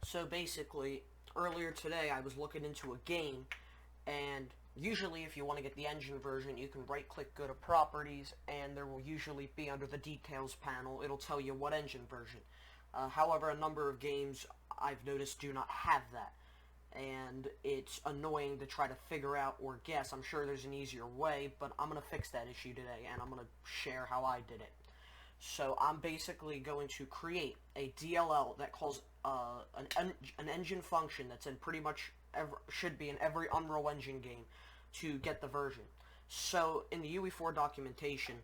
So basically, earlier today I was looking into a game, and usually if you want to get the engine version, you can right-click, go to Properties, and there will usually be under the Details panel, it'll tell you what engine version. However, a number of games I've noticed do not have that, and it's annoying to try to figure out or guess. I'm sure there's an easier way, but I'm going to fix that issue today, and I'm going to share how I did it. So I'm basically going to create a DLL that calls an engine function that's in pretty much should be in every Unreal Engine game to get the version. So in the Ue4 documentation,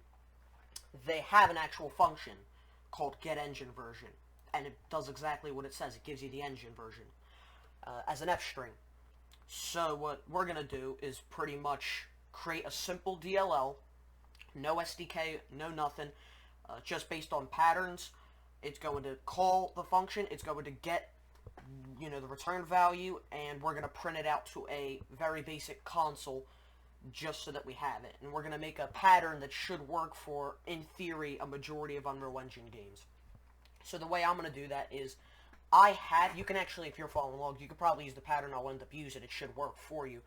they have an actual function called getEngineVersion, and it does exactly what it says. It gives you the engine version as an FString. So what we're going to do is pretty much create a simple DLL, no SDK, no nothing, just based on patterns. It's going to call the function, it's going to get, the return value, and we're going to print it out to a very basic console just so that we have it. And we're going to make a pattern that should work for, in theory, a majority of Unreal Engine games. So the way I'm going to do that is, you can actually, if you're following along, you could probably use the pattern I'll end up using. It should work for you.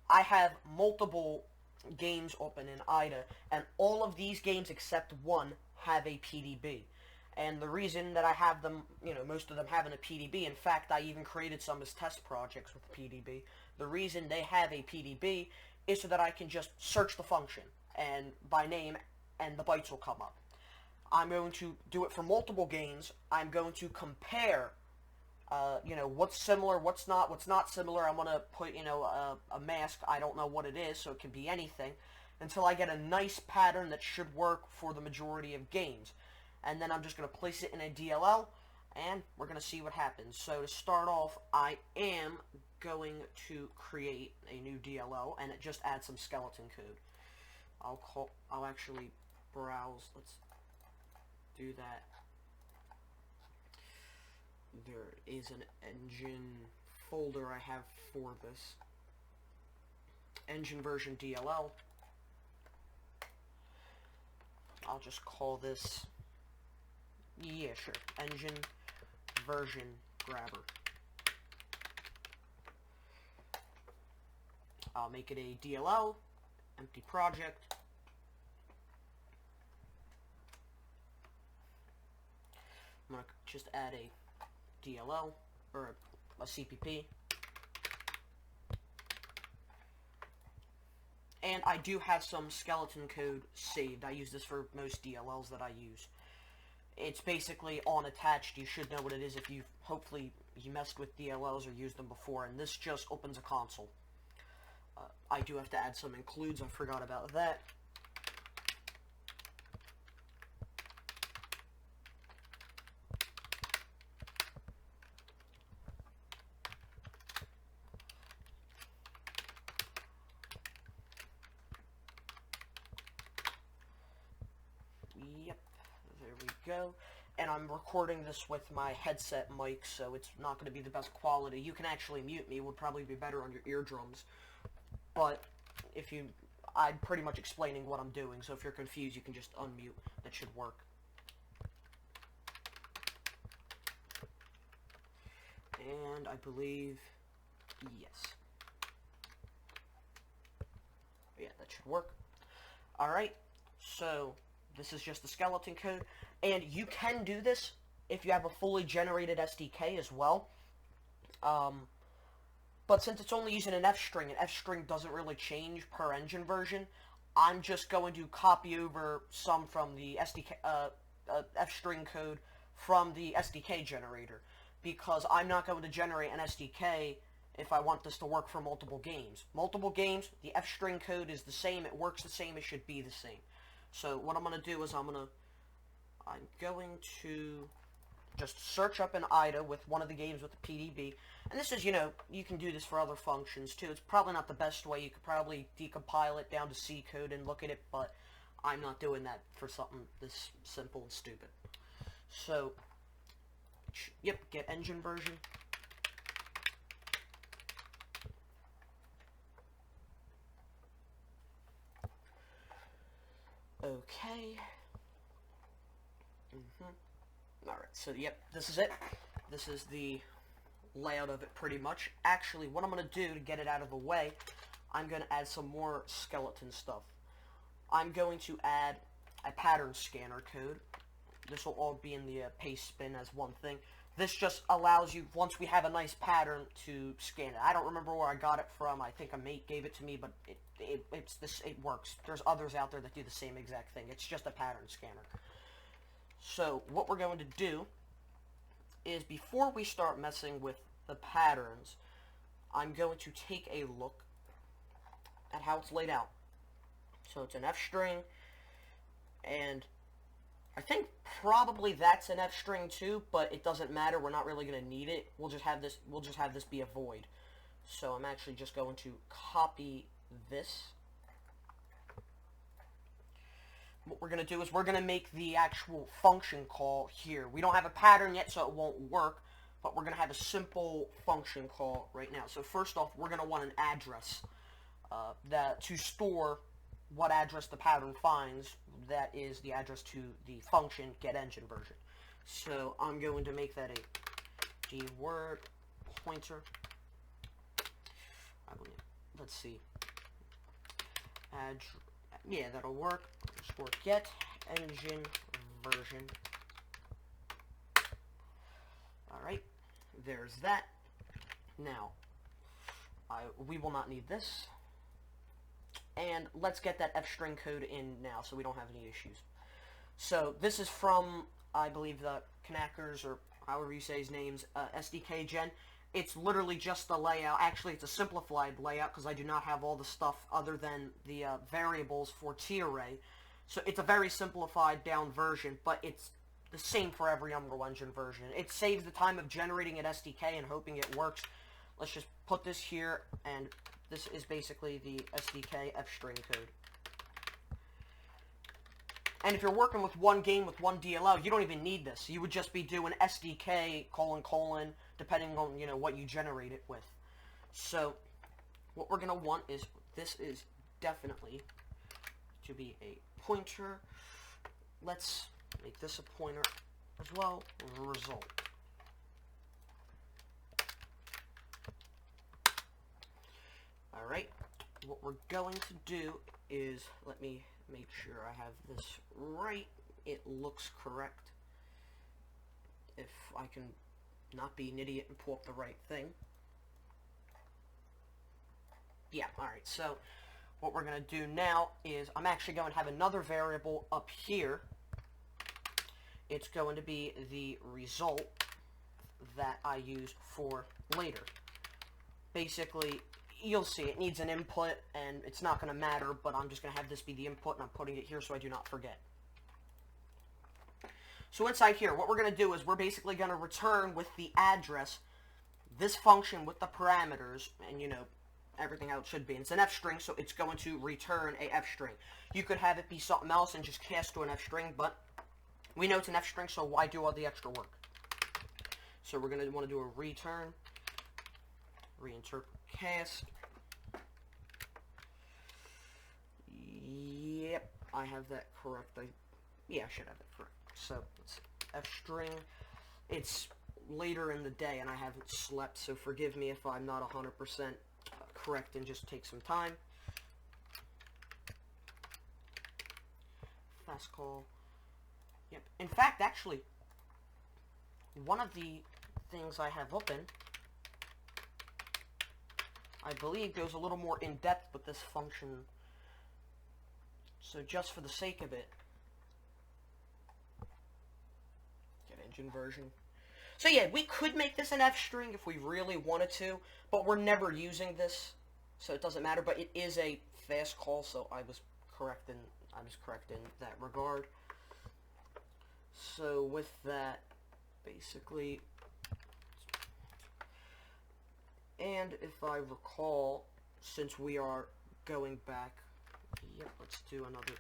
I have multiple games open in IDA, and all of these games except one have a PDB. And the reason that I have them, most of them having a PDB, in fact, I even created some as test projects with PDB. The reason they have a PDB is so that I can just search the function and by name, and the bytes will come up. I'm going to do it for multiple games. I'm going to compare, what's similar, what's not similar. I'm going to put, a mask. I don't know what it is, so it can be anything, until I get a nice pattern that should work for the majority of games. And then I'm just going to place it in a DLL, and we're going to see what happens. So to start off, I am going to create a new DLL, and it just adds some skeleton code. I'll actually browse. Let's do that. There is an engine folder I have for this. Engine version DLL. I'll just call this, yeah, sure, engine version grabber. I'll make it a DLL, empty project. I'm going to just add a DLL, or a CPP. And I do have some skeleton code saved. I use this for most DLLs that I use. It's basically on attached. You should know what it is if hopefully you messed with DLLs or used them before, and this just opens a console. I do have to add some includes. I forgot about that. Yep, there we go. And I'm recording this with my headset mic, so it's not going to be the best quality. You can actually mute me. It would probably be better on your eardrums. But I'm pretty much explaining what I'm doing, so if you're confused, you can just unmute. That should work. And I believe, yes. Yeah, that should work. Alright, so this is just the skeleton code, and you can do this if you have a fully generated SDK as well. But since it's only using an FString, and FString doesn't really change per engine version, I'm just going to copy over some from the SDK, FString code from the SDK generator, because I'm not going to generate an SDK if I want this to work for multiple games. Multiple games, the FString code is the same, it works the same, it should be the same. So what I'm going to do is I'm going to just search up an IDA with one of the games with the PDB. And this is, you can do this for other functions too. It's probably not the best way. You could probably decompile it down to C code and look at it, but I'm not doing that for something this simple and stupid. So, yep, get engine version. Okay. Alright, so yep, this is it. This is the layout of it pretty much. Actually, what I'm going to do to get it out of the way, I'm going to add some more skeleton stuff. I'm going to add a pattern scanner code. This will all be in the paste bin as one thing. This just allows you, once we have a nice pattern, to scan it. I don't remember where I got it from. I think a mate gave it to me, but it works. There's others out there that do the same exact thing. It's just a pattern scanner. So what we're going to do is, before we start messing with the patterns, I'm going to take a look at how it's laid out. So it's an FString, and I think probably that's an FString too, but it doesn't matter. We're not really going to need it. We'll just have this be a void. So I'm actually just going to copy this. What we're going to do is we're going to make the actual function call here. We don't have a pattern yet, so it won't work, but we're going to have a simple function call right now. So first off, we're going to want an address to store what address the pattern finds. That is the address to the function getEngineVersion. So I'm going to make that a keyword pointer. Let's see. Yeah, that'll work. For getEngineVersion. Alright, there's that. Now, we will not need this. And let's get that FString code in now so we don't have any issues. So this is from, I believe, the Knackers, or however you say his name's, SDK gen. It's literally just the layout. Actually, it's a simplified layout because I do not have all the stuff other than the variables for T-array. So it's a very simplified down version, but it's the same for every Unreal Engine version. It saves the time of generating an SDK and hoping it works. Let's just put this here, and this is basically the SDK FString code. And if you're working with one game with one DLL, you don't even need this. You would just be doing SDK : depending on, you know, what you generate it with. So what we're going to want is, this is definitely to be a pointer. Let's make this a pointer as well. Result. Alright, what we're going to do is, let me make sure I have this right. It looks correct. If I can not be an idiot and pull up the right thing. Yeah, alright, so what we're going to do now is I'm actually going to have another variable up here. It's going to be the result that I use for later. Basically, you'll see it needs an input, and it's not going to matter, but I'm just going to have this be the input, and I'm putting it here so I do not forget. So inside here, what we're going to do is we're basically going to return with the address this function with the parameters, and, you know, everything how it should be. And it's an FString, so it's going to return a FString. You could have it be something else and just cast to an FString, but we know it's an FString, so why do all the extra work? So we're going to want to do a return, reinterpret cast. Yep, I have that correct. Yeah, I should have it correct. So it's FString. It's later in the day, and I haven't slept, so forgive me if I'm not 100% correct and just take some time. Fast call. Yep. In fact, actually, one of the things I have open, I believe, goes a little more in depth with this function. So just for the sake of it, getEngineVersion. So yeah, we could make this an FString if we really wanted to, but we're never using this, so it doesn't matter. But it is a fast call, so I was correct in that regard. So with that, basically, and if I recall, since we are going back, yep, let's do another.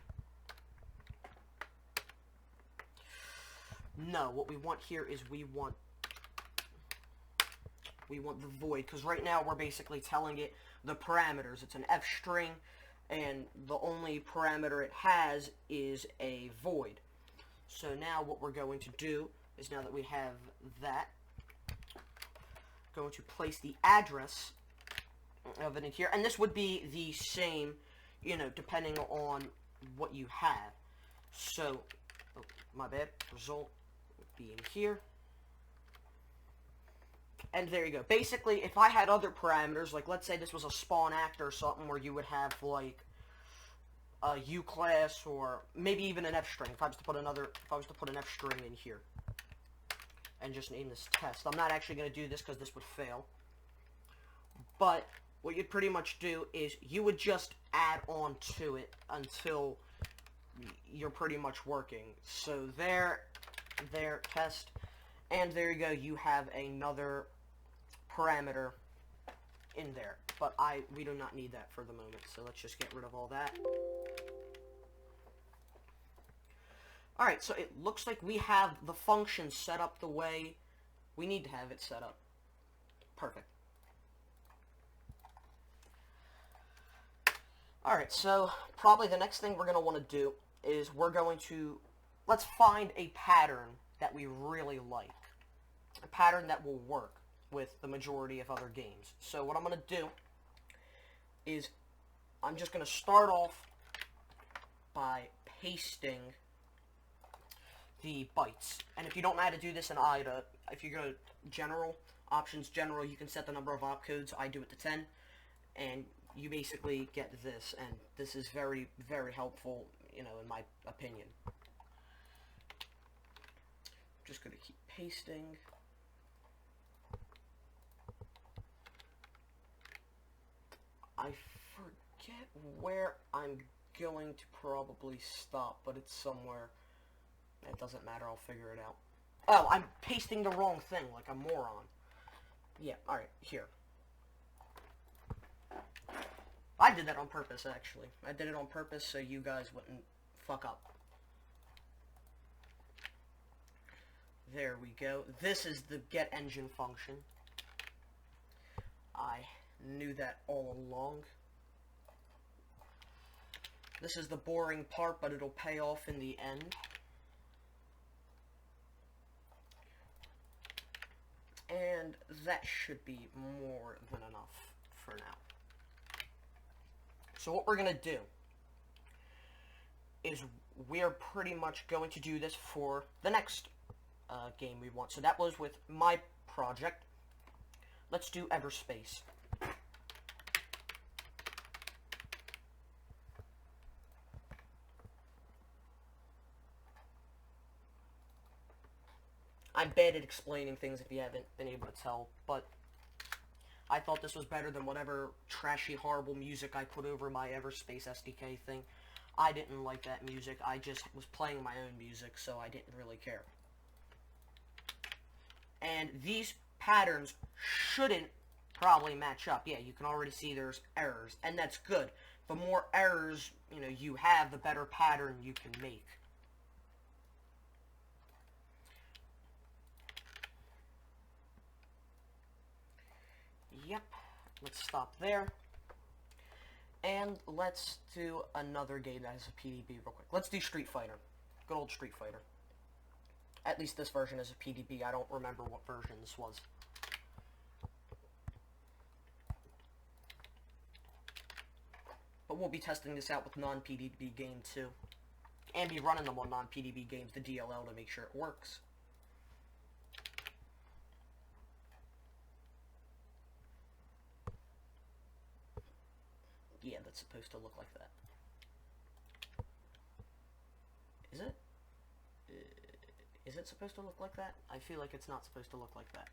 No, what we want here is we want the void, because right now we're basically telling it the parameters. It's an FString, and the only parameter it has is a void. So now what we're going to do is, now that we have that, going to place the address of it in here, and this would be the same, you know, depending on what you have. So, oh, my bad, result being here. And there you go. Basically, if I had other parameters, like let's say this was a spawn actor or something where you would have like a U class or maybe even an FString. If I was to put an FString in here and just name this test. I'm not actually going to do this because this would fail. But what you'd pretty much do is you would just add on to it until you're pretty much working. So there, test, and there you go. You have another parameter in there, but we do not need that for the moment, so let's just get rid of all that. Alright, so it looks like we have the function set up the way we need to have it set up. Perfect. Alright, so probably the next thing we're going to want to do is let's find a pattern that we really like. A pattern that will work with the majority of other games. So what I'm going to do is I'm just going to start off by pasting the bytes. And if you don't know how to do this in IDA, if you go to General, Options, General, you can set the number of opcodes. I do it to 10. And you basically get this. And this is very, very helpful, you know, in my opinion. Just going to keep pasting. I forget where I'm going to probably stop, but it's somewhere. It doesn't matter, I'll figure it out. Oh, I'm pasting the wrong thing, like a moron. Yeah, alright, here. I did that on purpose, actually. I did it on purpose so you guys wouldn't fuck up. There we go. This is the getEngine function. I knew that all along. This is the boring part, but it'll pay off in the end. And that should be more than enough for now. So what we're going to do is we're pretty much going to do this for the next game we want. So that was with my project. Let's do Everspace. I'm bad at explaining things if you haven't been able to tell, but I thought this was better than whatever trashy, horrible music I put over my Everspace SDK thing. I didn't like that music. I just was playing my own music, so I didn't really care. And these patterns shouldn't probably match up. Yeah, you can already see there's errors, and that's good. The more errors, you know, you have, the better pattern you can make. Yep, let's stop there. And let's do another game that has a PDB real quick. Let's do Street Fighter. Good old Street Fighter. At least this version is a PDB. I don't remember what version this was. But we'll be testing this out with non-PDB game too. And be running them on non-PDB games, the DLL, to make sure it works. Yeah, that's supposed to look like that. Is it? Is it supposed to look like that? I feel like it's not supposed to look like that.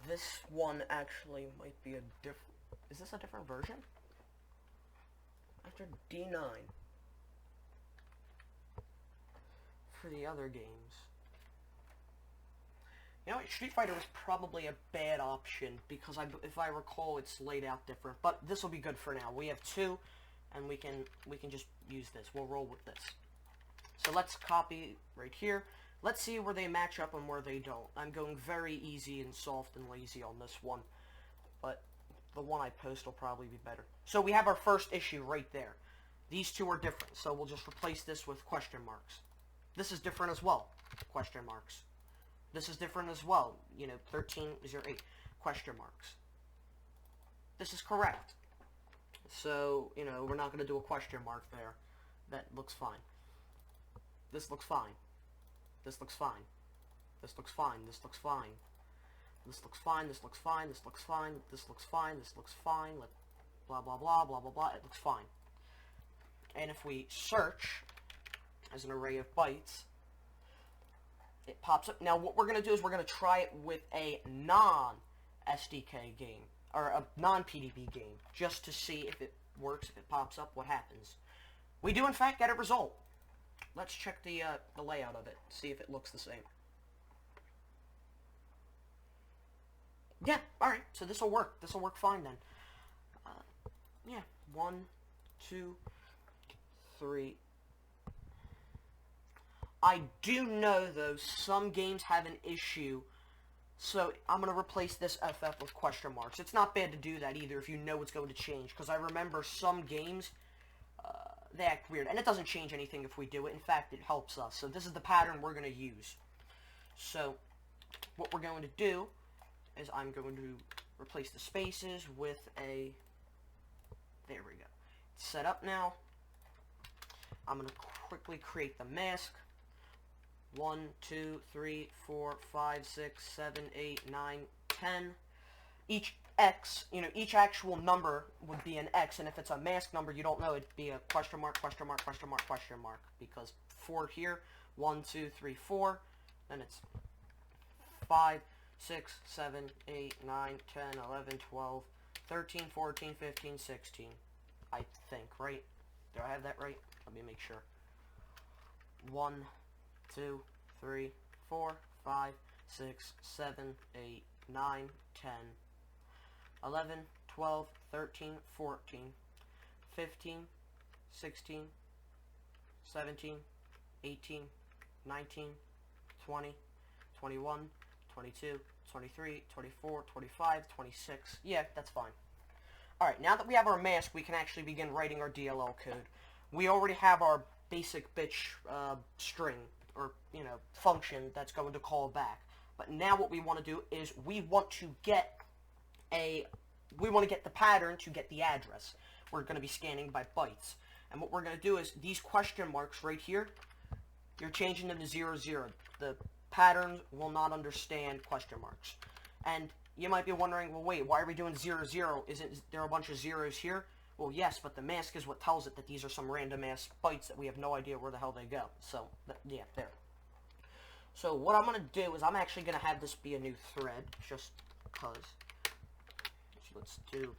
This one actually might be a different... Is this a different version? After D9. For the other games. You know, Street Fighter is probably a bad option because if I recall, it's laid out different. But this will be good for now. We have two, and we can just use this. We'll roll with this. So let's copy right here. Let's see where they match up and where they don't. I'm going very easy and soft and lazy on this one, but the one I post will probably be better. So we have our first issue right there. These two are different, so we'll just replace this with question marks. This is different as well, question marks. This is different as well, 1308, question marks. This is correct. So, we're not going to do a question mark there. That looks fine. This looks fine. This looks fine. This looks fine. This looks fine. This looks fine. This looks fine. This looks fine. This looks fine. This looks fine. Blah, blah, blah, blah, blah, blah. It looks fine. And if we search as an array of bytes, it pops up. Now, what we're going to do is we're going to try it with a non-SDK game, or a non-PDB game, just to see if it works, if it pops up, what happens. We do, in fact, get a result. Let's check the layout of it, see if it looks the same. Yeah, alright, so this will work. This will work fine then. Yeah, 1, 2, 3. I do know, though, some games have an issue, so I'm going to replace this FF with question marks. It's not bad to do that either if you know it's going to change, because I remember some games, they act weird, and it doesn't change anything if we do it. In fact, it helps us. So this is the pattern we're going to use. So what we're going to do is I'm going to replace the spaces with a, there we go. It's set up now. I'm going to quickly create the mask. 1, 2, 3, 4, 5, 6, 7, 8, 9, 10. Each X, each actual number would be an X, and if it's a mask number, you don't know, it'd be a question mark, question mark, question mark, question mark, because 4 here, 1, 2, 3, 4, then it's 5, 6, 7, 8, 9, 10, 11, 12, 13, 14, 15, 16, I think, right? Do I have that right? Let me make sure. 1, 2, 3, 4, 5, 6, 7, 8, 9, 10, 11, 12, 13, 14, 15, 16, 17, 18, 19, 20, 21, 22, 23, 24, 25, 26. Yeah, that's fine. Alright, now that we have our mask, we can actually begin writing our DLL code. We already have our basic bitch string, or, function that's going to call back. But now what we want to do is we want to get the pattern to get the address. We're going to be scanning by bytes. And what we're going to do is these question marks right here, you're changing them to 0, 0. The pattern will not understand question marks. And you might be wondering, well, wait, why are we doing 0, 0? Isn't there a bunch of zeros here? Well, yes, but the mask is what tells it that these are some random-ass bytes that we have no idea where the hell they go. So, yeah, there. So, what I'm going to do is I'm actually going to have this be a new thread, just because. So, let's do...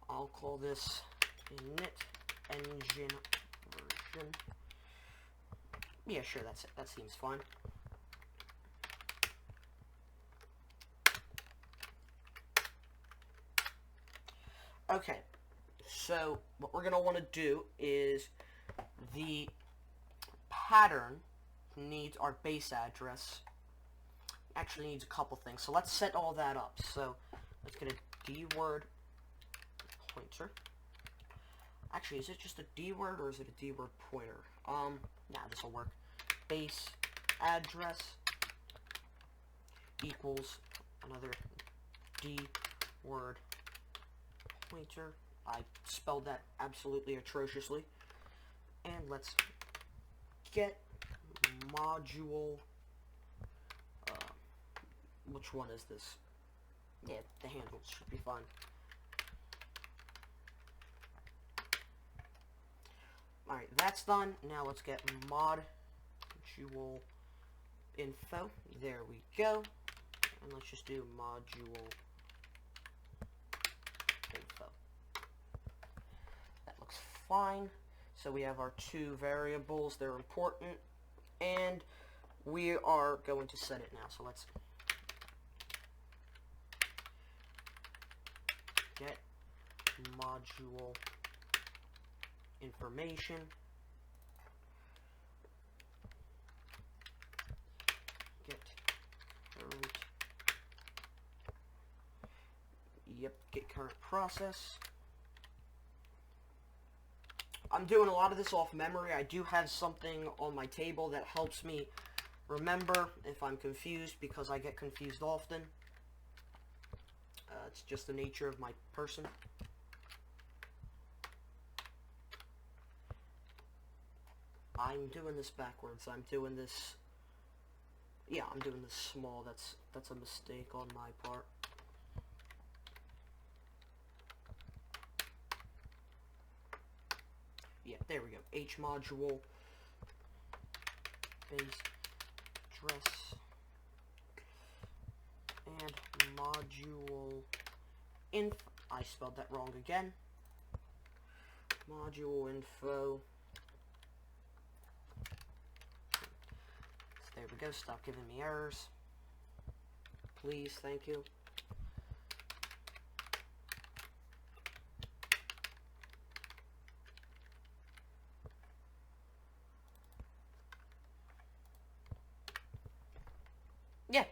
I'll call this init engine version. Yeah, sure, that's it. That seems fine. Okay, so what we're going to want to do is the pattern needs our base address. Actually needs a couple things, so let's set all that up. So let's get a D-word pointer. Actually, is it just a D-word or is it a D-word pointer? Nah, this will work. Base address equals another D-word pointer. I spelled that absolutely atrociously. And let's get module. Which one is this? Yeah, the handles should be fine. Alright, that's done. Now let's get module info. There we go. And let's just do module info. That looks fine. So we have our two variables. They're important. And we are going to set it now. So let's get module information. Get current current process. I'm doing a lot of this off memory. I do have something on my table that helps me remember if I'm confused, because I get confused often. It's just the nature of my person. I'm doing this backwards. I'm doing this... Yeah, I'm doing this small. That's a mistake on my part. Yeah, there we go. H module, base, dress, and module info. I spelled that wrong again. Module info. So there we go. Stop giving me errors. Please, thank you. Yeah.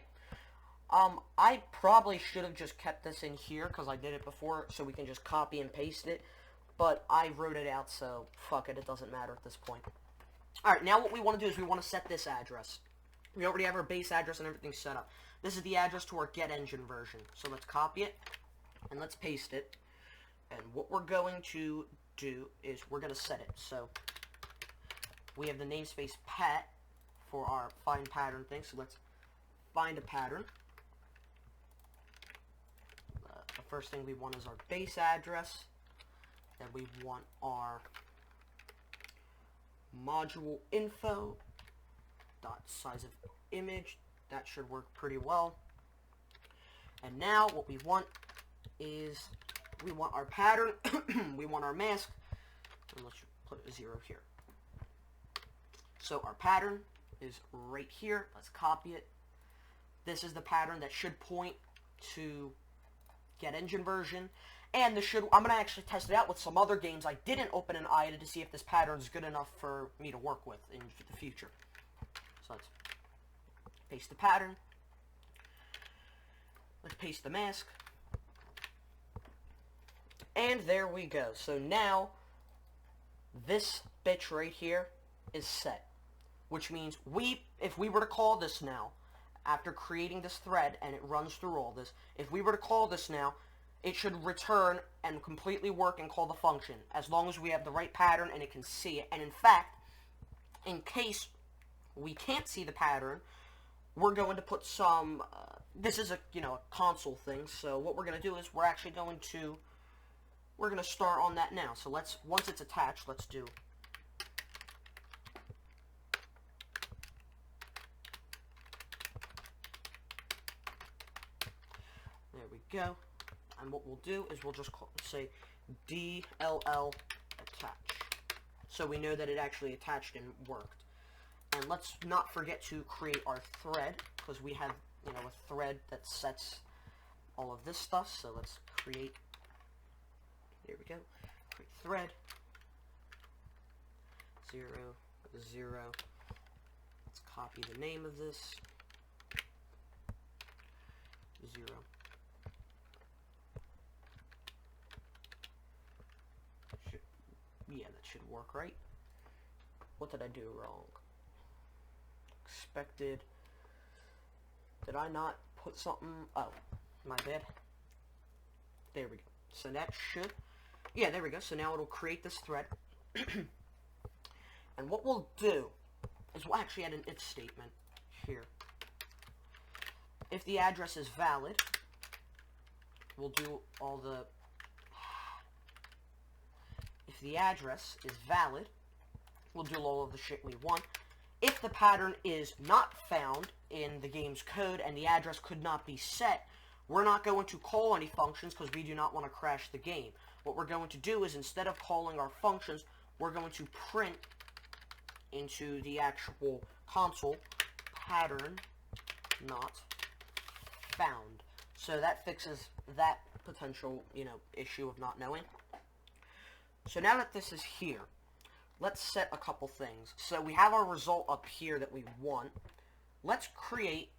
I probably should have just kept this in here because I did it before, so we can just copy and paste it. But I wrote it out, so fuck it, it doesn't matter at this point. Alright, now what we want to do is we want to set this address. We already have our base address and everything set up. This is the address to our get engine version. So let's copy it, and let's paste it. And what we're going to do is we're going to set it. So we have the namespace pat for our find pattern thing, so let's find a pattern. The first thing we want is our base address. Then we want our module info dot size of image. That should work pretty well. And now what we want is we want our pattern, we want our mask, and let's put a 0 here. So our pattern is right here. Let's copy it. This is the pattern that should point to get engine version. And this should, I'm going to actually test it out with some other games I didn't open an IDA to see if this pattern is good enough for me to work with in the future. So let's paste the pattern. Let's paste the mask. And there we go. So now, this bitch right here is set. Which means if we were to call this now, after creating this thread, and it runs through all this, if we were to call this now, it should return and completely work and call the function, as long as we have the right pattern and it can see it. And in fact, in case we can't see the pattern, we're going to put some, this is a console thing, so what we're going to do is we're going to start on that now. So once it's attached, let's do there we go. And what we'll do is we'll just say DLL attach. So we know that it actually attached and worked. And let's not forget to create our thread, because we have, a thread that sets all of this stuff. So let's create, there we go, create thread, 0, 0. Let's copy the name of this, 0. Yeah, that should work, right? What did I do wrong? Expected. Did I not put something? Oh, my bad. There we go. So that should... Yeah, there we go. So now it'll create this thread. And what we'll do is we'll actually add an if statement here. If the address is valid, we'll do all the... If the address is valid, we'll do all of the shit we want. If the pattern is not found in the game's code and the address could not be set, we're not going to call any functions because we do not want to crash the game. What we're going to do is, instead of calling our functions, we're going to print into the actual console pattern not found. So that fixes that potential, issue of not knowing. So now that this is here, let's set a couple things. So we have our result up here that we want. Let's create,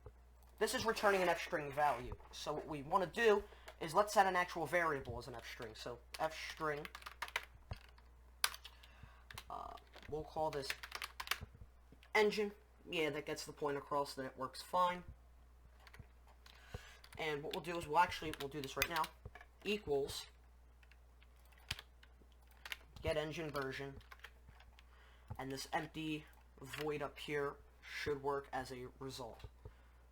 this is returning an FString value. So what we want to do is let's set an actual variable as an FString. So FString, we'll call this engine. Yeah, that gets the point across, then it works fine. And what we'll do is we'll do this right now, equals get engine version, and this empty void up here should work as a result.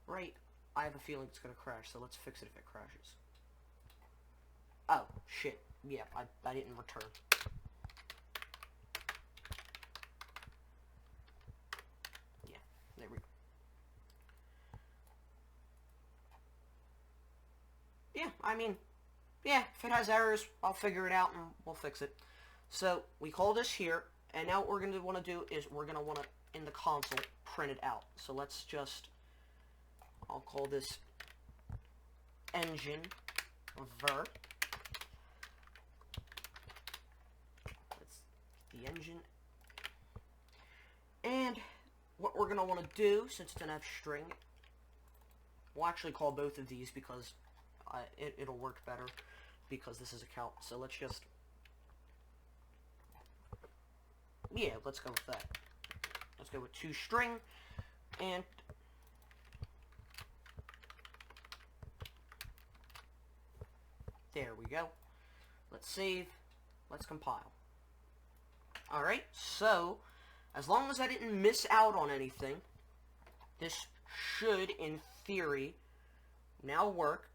Right? I have a feeling it's going to crash, so let's fix it if it crashes. Oh, shit. Yeah, I didn't return. Yeah, there we go. Yeah, I mean, yeah, if it has errors, I'll figure it out and we'll fix it. So, we call this here, and now what we're going to want to do is we're going to want to, in the console, print it out. So let's just, I'll call this engine ver. That's the engine. And what we're going to want to do, since it's an FString, we'll actually call both of these because it'll work better because this is a count. So let's just, yeah, let's go with that. Let's go with toString, and there we go. Let's save. Let's compile. Alright, so as long as I didn't miss out on anything, this should, in theory, now work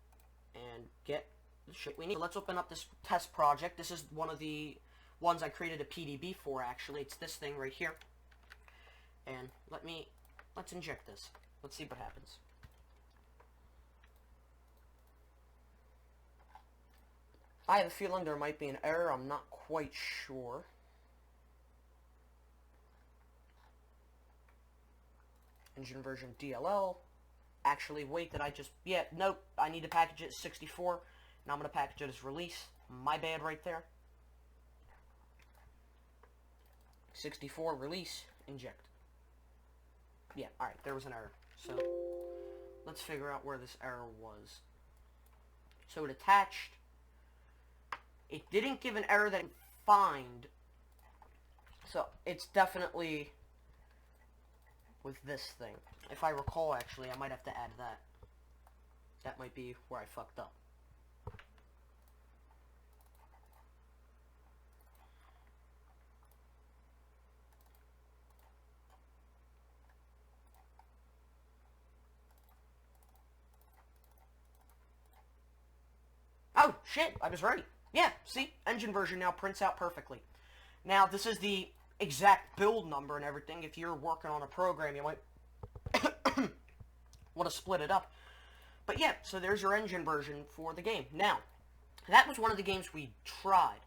and get the shit we need. So let's open up this test project. This is one of the ones I created a PDB for, actually. It's this thing right here. And let's inject this. Let's see what happens. I have a feeling there might be an error. I'm not quite sure. Engine version DLL. Actually, wait, did I just... Yeah, nope. I need to package it as 64. Now I'm going to package it as release. My bad right there. 64, release, inject. Yeah, alright, there was an error. So, let's figure out where this error was. So it attached. It didn't give an error that it find. So, it's definitely with this thing. If I recall, actually, I might have to add that. That might be where I fucked up. Oh, shit, I was right. Yeah, see? Engine version now prints out perfectly. Now, this is the exact build number and everything. If you're working on a program, you might want to split it up. But yeah, so there's your engine version for the game. Now, that was one of the games we tried.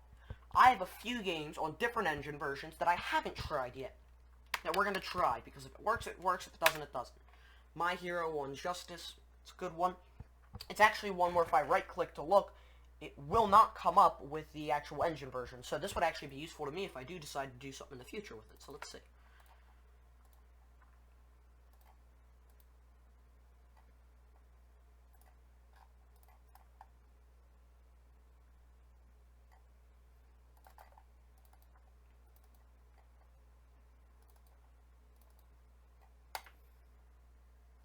I have a few games on different engine versions that I haven't tried yet. That we're going to try, because if it works, it works. If it doesn't, it doesn't. My Hero 1 Justice, it's a good one. It's actually one where if I right-click to look, it will not come up with the actual engine version. So this would actually be useful to me if I do decide to do something in the future with it. So let's see.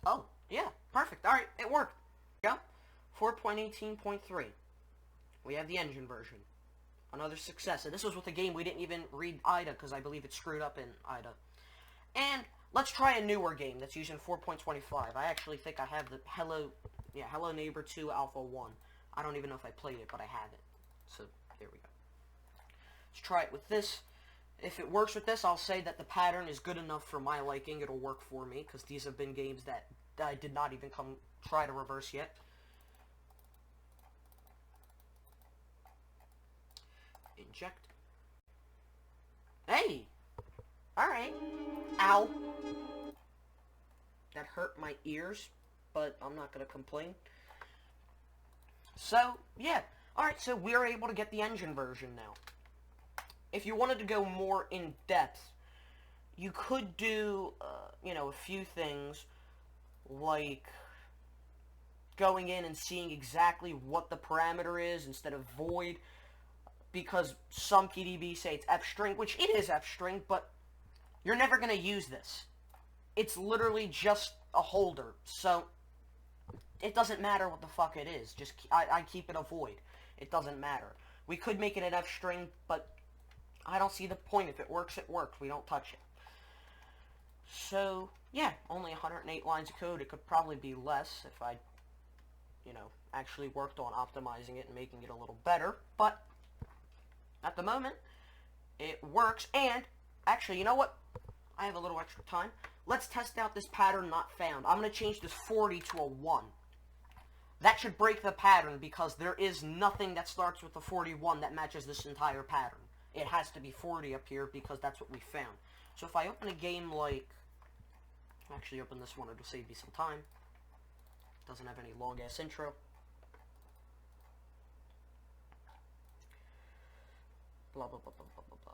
Oh, yeah, perfect. Alright, it worked. Yeah, 4.18.3. We have the engine version. Another success. And this was with a game we didn't even read IDA, because I believe it screwed up in IDA. And let's try a newer game that's using 4.25. I actually think I have the Hello Neighbor 2 Alpha 1. I don't even know if I played it, but I have it. So, there we go. Let's try it with this. If it works with this, I'll say that the pattern is good enough for my liking. It'll work for me, because these have been games that I did not even try to reverse yet. Inject. Hey! Alright. Ow. That hurt my ears, but I'm not going to complain. So, yeah. Alright, so we're able to get the engine version now. If you wanted to go more in depth, you could do, a few things like going in and seeing exactly what the parameter is instead of void, because some PDBs say it's FString, which it is FString, but you're never going to use this. It's literally just a holder, so it doesn't matter what the fuck it is. Just I keep it a void. It doesn't matter. We could make it an FString, but I don't see the point. If it works, it works. We don't touch it. So, yeah, only 108 lines of code. It could probably be less if I, actually worked on optimizing it and making it a little better. But at the moment, it works. And, actually, you know what? I have a little extra time. Let's test out this pattern not found. I'm going to change this 40 to a 1. That should break the pattern because there is nothing that starts with a 41 that matches this entire pattern. It has to be 40 up here because that's what we found. So if I open a game like... Actually open this one, it'll save me some time. Doesn't have any long-ass intro. Blah, blah, blah, blah, blah, blah, blah.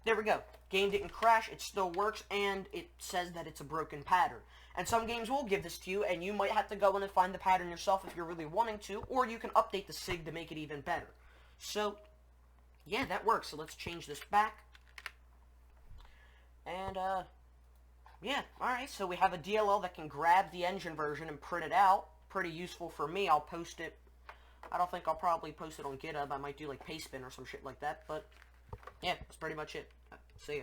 There we go. Game didn't crash, it still works, and it says that it's a broken pattern. And some games will give this to you, and you might have to go in and find the pattern yourself if you're really wanting to, or you can update the SIG to make it even better. So, yeah, that works. So let's change this back. And, yeah, alright, so we have a DLL that can grab the engine version and print it out. Pretty useful for me. I'll post it. I don't think I'll probably post it on GitHub. I might do, like, Pastebin or some shit like that, but... yeah, that's pretty much it. See ya.